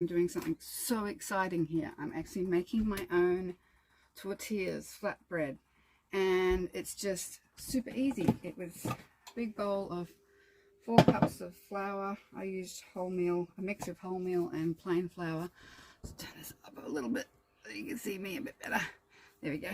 I'm doing something so exciting here. I'm actually making my own tortillas, flatbread, and it's just super easy. It was a big bowl of 4 cups of flour. I used wholemeal, a mix of wholemeal and plain flour. Let's turn this up a little bit so you can see me a bit better. There we go.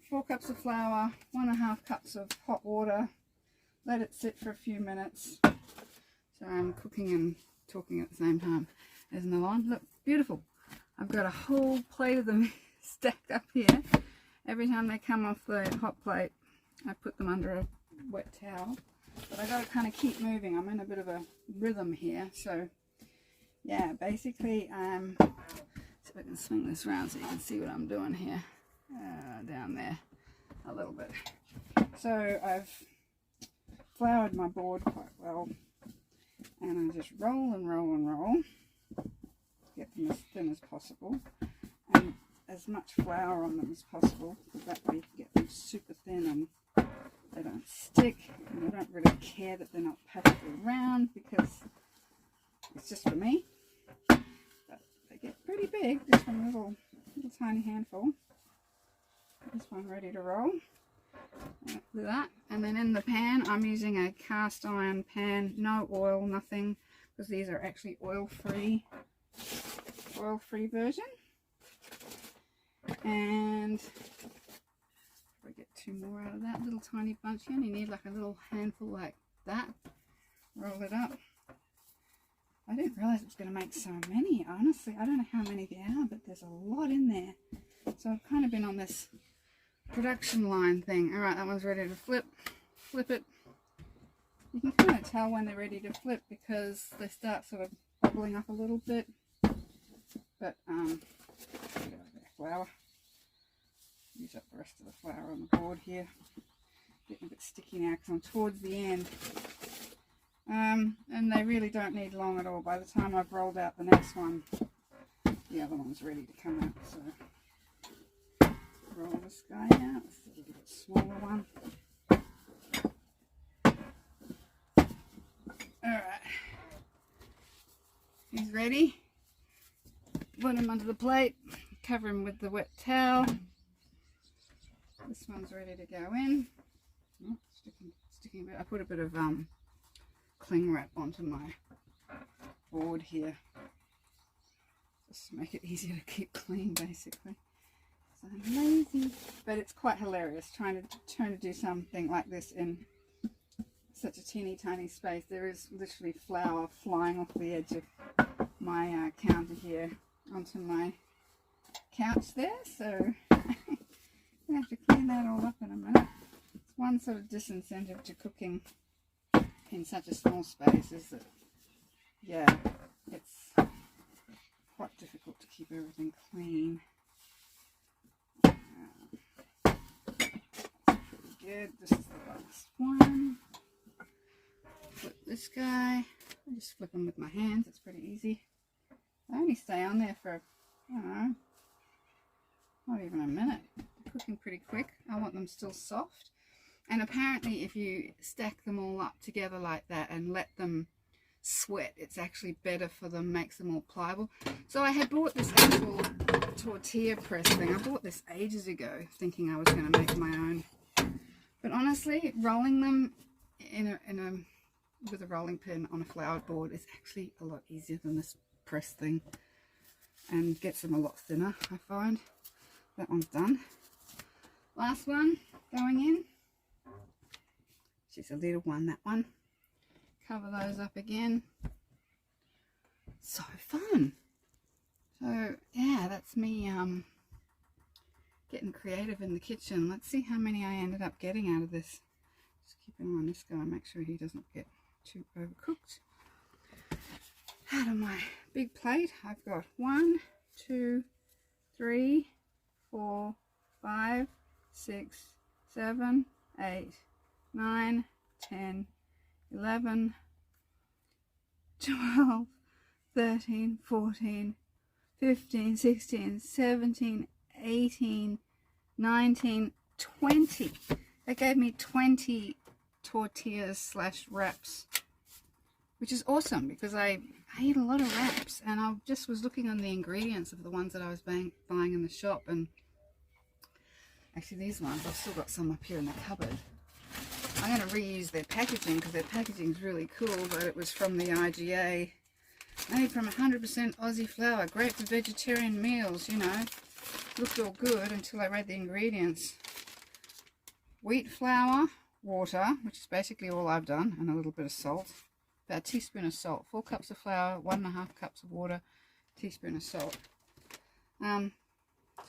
4 cups of flour, 1.5 cups of hot water. Let it sit for a few minutes. So I'm cooking and talking at the same time. There's another one. Look, beautiful. I've got a whole plate of them stacked up here. Every time they come off the hot plate, I put them under a wet towel. But I got to kind of keep moving. I'm in a bit of a rhythm here. So yeah, basically, see if I can swing this around so you can see what I'm doing here. Down there a little bit. So I've floured my board quite well. And I just roll and roll and roll, get them as thin as possible, and as much flour on them as possible, because that way you can get them super thin and they don't stick, and I don't really care that they're not perfectly round, because it's just for me, but they get pretty big, just from a little tiny handful. This one ready to roll. With that, and then in the pan I'm using a cast iron pan, no oil, nothing, because these are actually oil-free version. And if I get 2 more out of that little tiny bunch, you only need like a little handful like that. Roll it up. I didn't realize it was going to make so many, honestly. I don't know how many there are, but there's a lot in there. So I've kind of been on this production line thing. All right, that one's ready to flip it. You can kind of tell when they're ready to flip because they start sort of bubbling up a little bit. But flour. Use up the rest of the flour on the board here. Getting a bit sticky now because I'm towards the end. And they really don't need long at all. By the time I've rolled out the next one, the other one's ready to come out. So roll this guy out. This is a little bit smaller one. Alright. He's ready. Put him under the plate. Cover him with the wet towel. This one's ready to go in. Oh, sticking a bit. I put a bit of cling wrap onto my board here. Just to make it easier to keep clean, basically. So I'm lazy, but it's quite hilarious trying to do something like this in such a teeny tiny space. There is literally flour flying off the edge of my counter here onto my couch there, so I have to clean that all up in a minute. It's one sort of disincentive to cooking in such a small space is that, yeah, it's quite difficult to keep everything clean. Good. This is the last one. Flip this guy. I just flip them with my hands. It's pretty easy. They only stay on there for, I don't know, not even a minute. They're cooking pretty quick. I want them still soft. And apparently if you stack them all up together like that and let them sweat, it's actually better for them, makes them more pliable. So I had bought this actual tortilla press thing. I bought this ages ago thinking I was going to make my own. But honestly, rolling them with a rolling pin on a floured board is actually a lot easier than this press thing, and gets them a lot thinner, I find. That one's done. Last one going in. Just a little one, that one. Cover those up again. So fun. So yeah, that's me getting creative in the kitchen. Let's see how many I ended up getting out of this. Just keep an eye on this guy, make sure he doesn't get too overcooked. Out of my big plate, I've got 1, 2, 3, 4, 5, 6, 7, 8, 9, 10, 11, 12, 13, 14, 15, 16, 17, 18, 19, 20. That gave me 20 tortillas slash wraps which is awesome because I eat a lot of wraps, and I just was looking on the ingredients of the ones that I was buying in the shop, and actually these ones, I've still got some up here in the cupboard. I'm going to reuse their packaging because their packaging is really cool, but it was from the IGA. Made from 100% Aussie flour, great for vegetarian meals, you know. Looked all good until I read the ingredients. Wheat flour, water, which is basically all I've done, and a little bit of salt. About a teaspoon of salt. 4 cups of flour, 1.5 cups of water, teaspoon of salt. Turn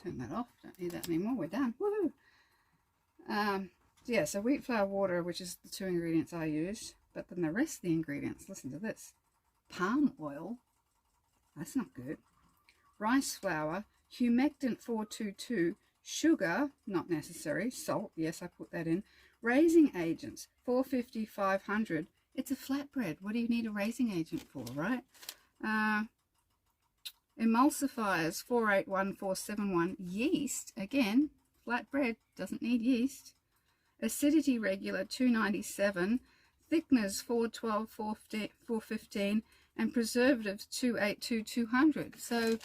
that off. Don't need that anymore. We're done. Woohoo! Yeah, so wheat flour, water, which is the 2 ingredients I used. But then the rest of the ingredients, listen to this. Palm oil. That's not good. Rice flour, humectant 422, sugar, not necessary, salt, yes, I put that in. Raising agents, 450, 500. It's a flatbread. What do you need a raising agent for, right? Emulsifiers, 481, 471. Yeast, again, flatbread, doesn't need yeast. Acidity regular, 297. Thickeners, 412, 415. And preservatives, 282, 200. So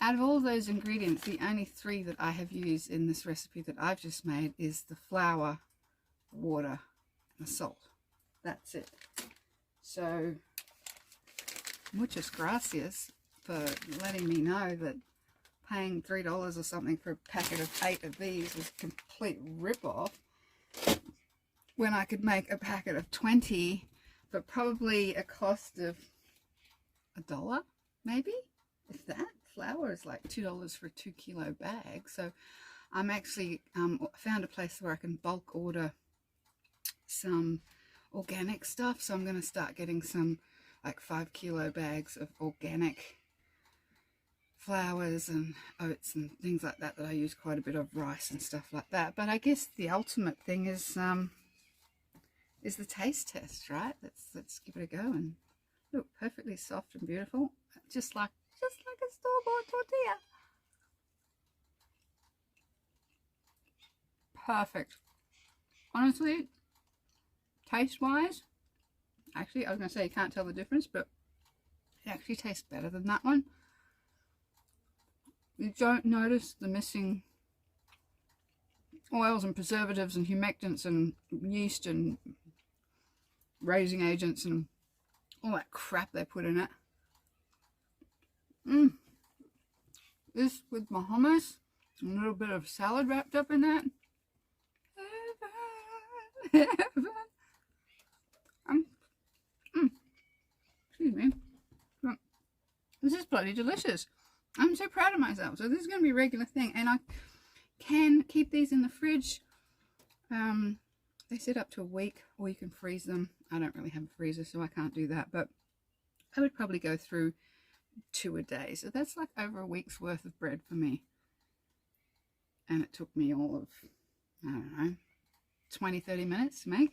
out of all those ingredients, the only 3 that I have used in this recipe that I've just made is the flour, water, and the salt. That's it. So muchas gracias for letting me know that paying $3 or something for a packet of 8 of these was a complete rip-off, when I could make a packet of 20 for probably a cost of $1, maybe, if that. Flour is like $2 for a 2-kilo bag. So I'm actually found a place where I can bulk order some organic stuff. So I'm going to start getting some like 5-kilo bags of organic flours and oats and things like that, that I use quite a bit of, rice and stuff like that. But I guess the ultimate thing is the taste test, right? Let's give it a go. And look, perfectly soft and beautiful, just like a store-bought tortilla. Perfect. Honestly, taste-wise, actually, I was going to say you can't tell the difference, but it actually tastes better than that one. You don't notice the missing oils and preservatives and humectants and yeast and raising agents and all that crap they put in it. This with my hummus, a little bit of salad wrapped up in that. Excuse me. This is bloody delicious. I'm so proud of myself. So this is going to be a regular thing, and I can keep these in the fridge. They sit up to a week, or you can freeze them. I don't really have a freezer, so I can't do that, but I would probably go through 2 a day. So that's like over a week's worth of bread for me. And it took me all of, I don't know, 20-30 minutes to make.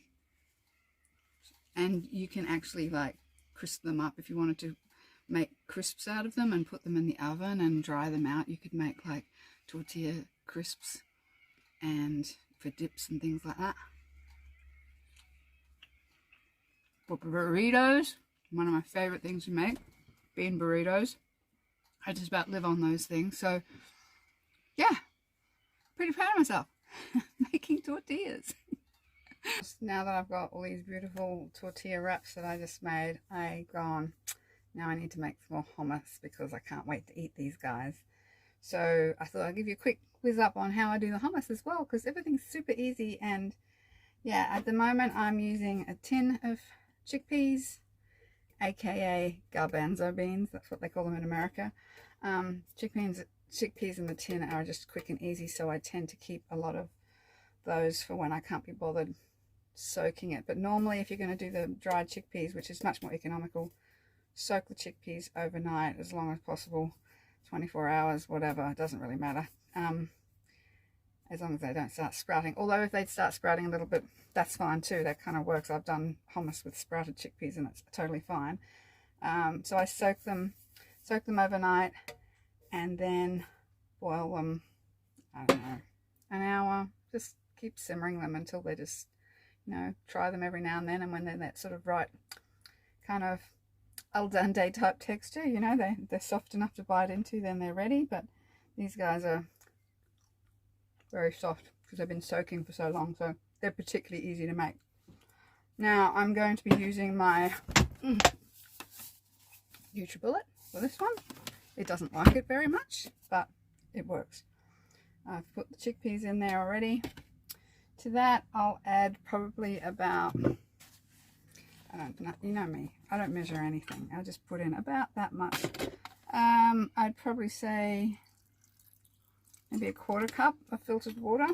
And you can actually like crisp them up if you wanted to make crisps out of them and put them in the oven and dry them out. You could make like tortilla crisps and for dips and things like that. For burritos, one of my favorite things to make, bean burritos. I just about live on those things. So yeah, pretty proud of myself making tortillas. Now that I've got all these beautiful tortilla wraps that I just made, now I need to make some more hummus because I can't wait to eat these guys. So I thought I'd give you a quick whiz up on how I do the hummus as well, because everything's super easy. And yeah, at the moment I'm using a tin of chickpeas, aka garbanzo beans, that's what they call them in America. Chickpeas in the tin are just quick and easy, so I tend to keep a lot of those for when I can't be bothered soaking it. But normally if you're going to do the dried chickpeas, which is much more economical, soak the chickpeas overnight as long as possible, 24 hours, whatever, it doesn't really matter, as long as they don't start sprouting. Although if they start sprouting a little bit, that's fine too, that kind of works. I've done hummus with sprouted chickpeas and it's totally fine. So I soak them overnight and then boil them, I don't know, an hour. Just keep simmering them until they just, you know, try them every now and then, and when they're that sort of right kind of al dente type texture, you know, they're soft enough to bite into, then they're ready. But these guys are very soft because they've been soaking for so long, so they're particularly easy to make. Now I'm going to be using my NutriBullet for this one. It doesn't like it very much, but it works. I've put the chickpeas in there already. To that I'll add probably about, I don't know, you know me, I don't measure anything. I'll just put in about that much. I'd probably say maybe a 1/4 cup of filtered water.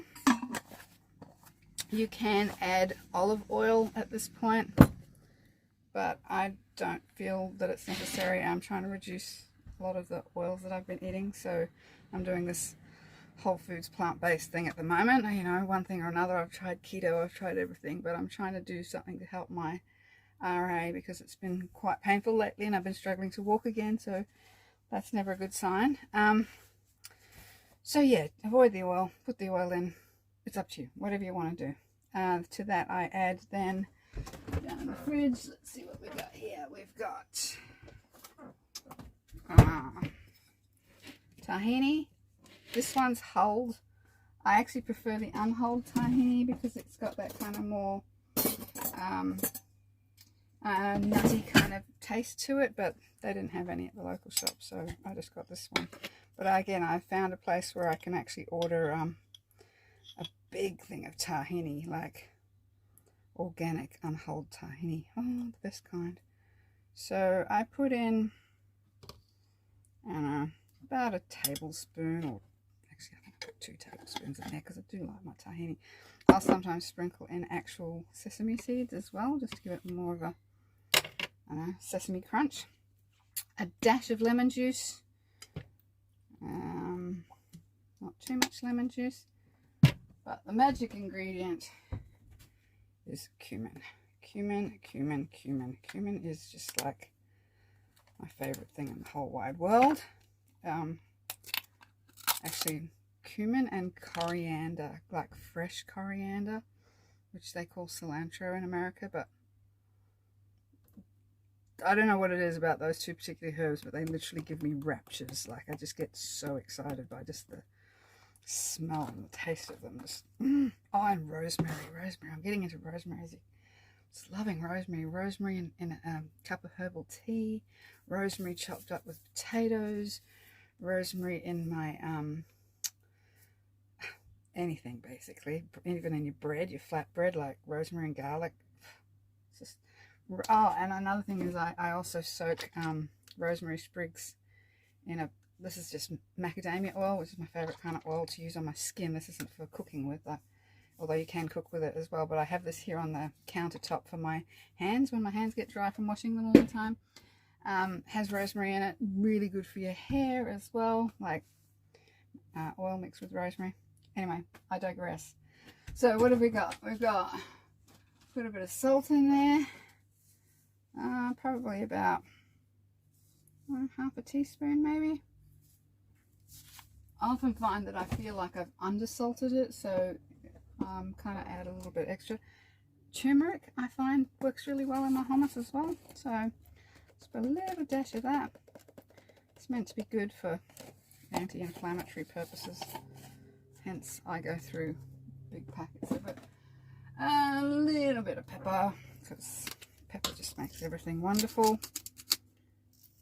You can add olive oil at this point, but I don't feel that it's necessary. I'm trying to reduce a lot of the oils that I've been eating, so I'm doing this whole foods plant-based thing at the moment. You know, one thing or another. I've tried keto, I've tried everything, but I'm trying to do something to help my RA because it's been quite painful lately and I've been struggling to walk again, so that's never a good sign. So yeah, avoid the oil, put the oil in, it's up to you, whatever you want to do. To that I add then, down in the fridge, let's see what we've got here. We've got tahini. This one's hulled. I actually prefer the unhulled tahini because it's got that kind of more nutty kind of taste to it, but they didn't have any at the local shop, so I just got this one. But again, I found a place where I can actually order a big thing of tahini, like organic unhulled tahini. Oh, the best kind. So I put in, I don't know, about a tablespoon, or actually I think I put 2 tablespoons in there because I do like my tahini. I'll sometimes sprinkle in actual sesame seeds as well, just to give it more of a, I don't know, sesame crunch. A dash of lemon juice. Not too much lemon juice, but the magic ingredient is cumin. Cumin is just like my favorite thing in the whole wide world. Actually, cumin and coriander, like fresh coriander, which they call cilantro in America, but I don't know what it is about those 2 particular herbs, but they literally give me raptures. Like, I just get so excited by just the smell and the taste of them. Just, Oh, and rosemary. I'm getting into rosemary. Just loving rosemary. Rosemary in a cup of herbal tea. Rosemary chopped up with potatoes. Rosemary in my anything basically. Even in your bread, your flat bread, like rosemary and garlic. It's just. Oh, and another thing is I also soak rosemary sprigs in a, this is just macadamia oil, which is my favorite kind of oil to use on my skin. This isn't for cooking with, although you can cook with it as well, but I have this here on the countertop for my hands when my hands get dry from washing them all the time. Has rosemary in it, really good for your hair as well, like oil mixed with rosemary. Anyway, I digress. So what have we got? We've got, put a bit of salt in there. Probably about half a teaspoon maybe. I often find that I feel like I've undersalted it, so kind of add a little bit extra. Turmeric I find works really well in my hummus as well, so just put a little dash of that. It's meant to be good for anti-inflammatory purposes, hence I go through big packets of it. A little bit of pepper, because pepper just makes everything wonderful,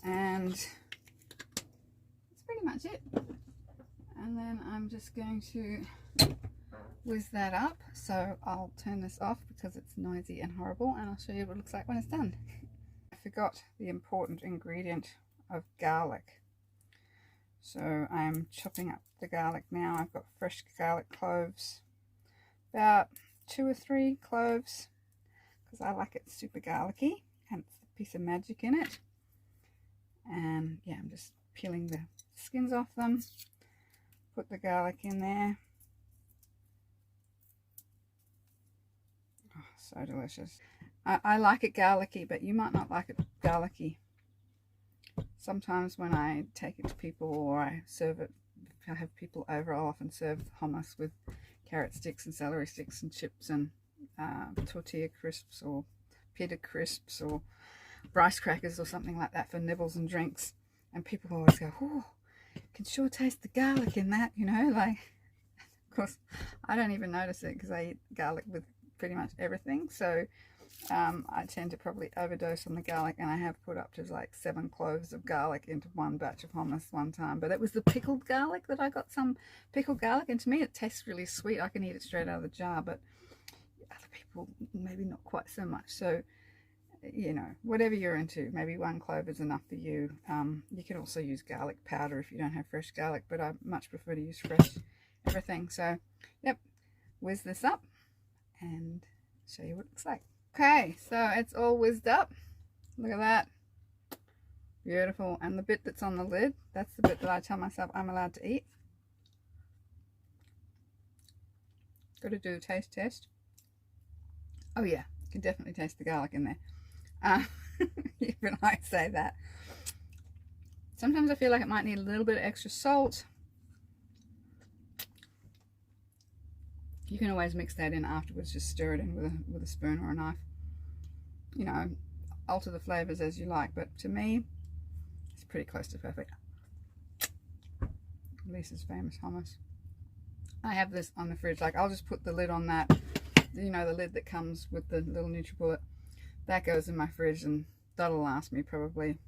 and that's pretty much it. And then I'm just going to whiz that up, so I'll turn this off because it's noisy and horrible, and I'll show you what it looks like when it's done. I forgot the important ingredient of garlic, so I'm chopping up the garlic now. I've got fresh garlic cloves, about 2 or 3 cloves, because I like it super garlicky and it's a piece of magic in it. And yeah, I'm just peeling the skins off them, put the garlic in there. Oh, so delicious. I like it garlicky, but you might not like it garlicky. Sometimes when I take it to people or I serve it, if I have people over, I'll often serve hummus with carrot sticks and celery sticks and chips and tortilla crisps or pita crisps or rice crackers or something like that for nibbles and drinks, and people always go, oh, can sure taste the garlic in that, you know, like, of course I don't even notice it because I eat garlic with pretty much everything. So I tend to probably overdose on the garlic, and I have put up to like 7 cloves of garlic into one batch of hummus one time. But it was the pickled garlic that I got, some pickled garlic, and to me it tastes really sweet. I can eat it straight out of the jar, but other people maybe not quite so much. So, you know, whatever you're into, maybe 1 clove is enough for you. You can also use garlic powder if you don't have fresh garlic, but I much prefer to use fresh everything. So, yep, whiz this up and show you what it looks like. Okay, so it's all whizzed up. Look at that. Beautiful. And the bit that's on the lid, that's the bit that I tell myself I'm allowed to eat. Got to do a taste test. Oh yeah, you can definitely taste the garlic in there. Even I say that. Sometimes I feel like it might need a little bit of extra salt. You can always mix that in afterwards, just stir it in with a spoon or a knife. You know, alter the flavors as you like, but to me, it's pretty close to perfect. Lisa's famous hummus. I have this on the fridge, like I'll just put the lid on that, you know, the lid that comes with the little NutriBullet. That goes in my fridge, and that'll last me probably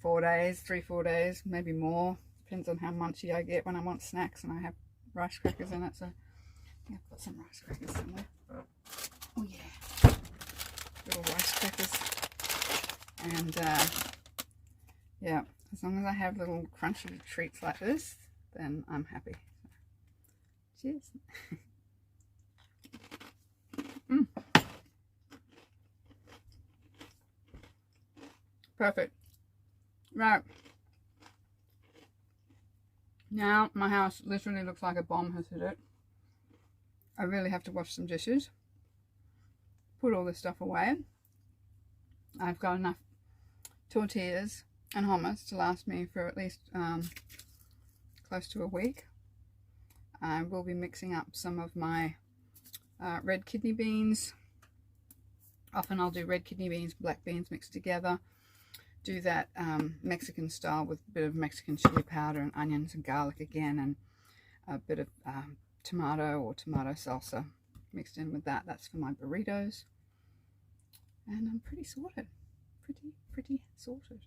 4 days, 3-4 days, maybe more. Depends on how munchy I get when I want snacks and I have rice crackers in it. So yeah, I've got some rice crackers somewhere. Oh yeah, little rice crackers. And yeah, as long as I have little crunchy treats like this, then I'm happy. Cheers. Perfect. Right. Now my house literally looks like a bomb has hit it. I really have to wash some dishes, put all this stuff away. I've got enough tortillas and hummus to last me for at least close to a week. I will be mixing up some of my red kidney beans. Often I'll do red kidney beans, black beans mixed together. Do that Mexican style with a bit of Mexican chili powder and onions and garlic again, and a bit of tomato or tomato salsa mixed in with that. That's for my burritos. And I'm pretty sorted. Pretty sorted.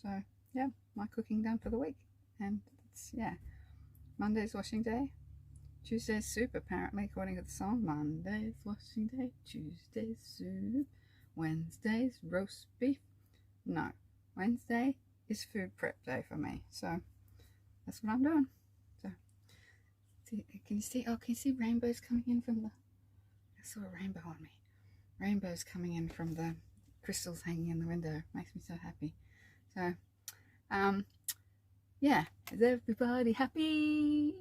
So yeah, my cooking done for the week. And it's, yeah, Monday's washing day. Tuesday's soup, apparently, according to the song. Monday's washing day, Tuesday's soup, Wednesday's roast beef. No, Wednesday is food prep day for me. So that's what I'm doing. So see, can you see? Oh, can you see rainbows coming in from the? I saw a rainbow on me. Rainbows coming in from the crystals hanging in the window. Makes me so happy. So, yeah, is everybody happy?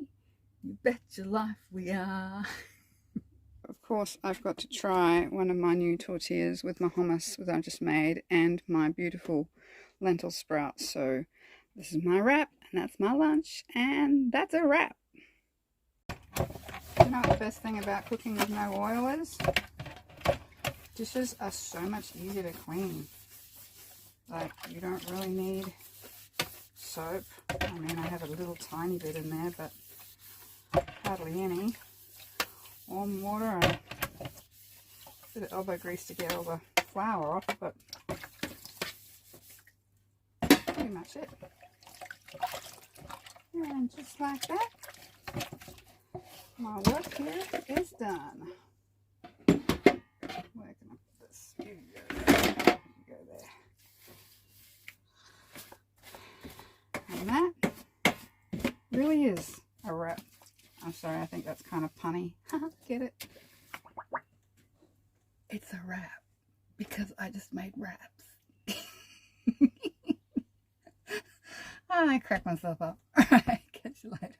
You bet your life we are. Of course, I've got to try one of my new tortillas with my hummus that I just made and my beautiful lentil sprouts. So this is my wrap, and that's my lunch, and that's a wrap. You know what the best thing about cooking with no oil is? Dishes are so much easier to clean. Like, you don't really need soap. I mean, I have a little tiny bit in there, but hardly any. Warm water and a bit of elbow grease to get all the flour off, but pretty much it. And just like that, my work here is done. Where can I put this? You go there. And that really is a wrap. I'm sorry, I think that's kind of punny. Get it? It's a wrap because I just made wraps. I crack myself up. Alright, catch you later.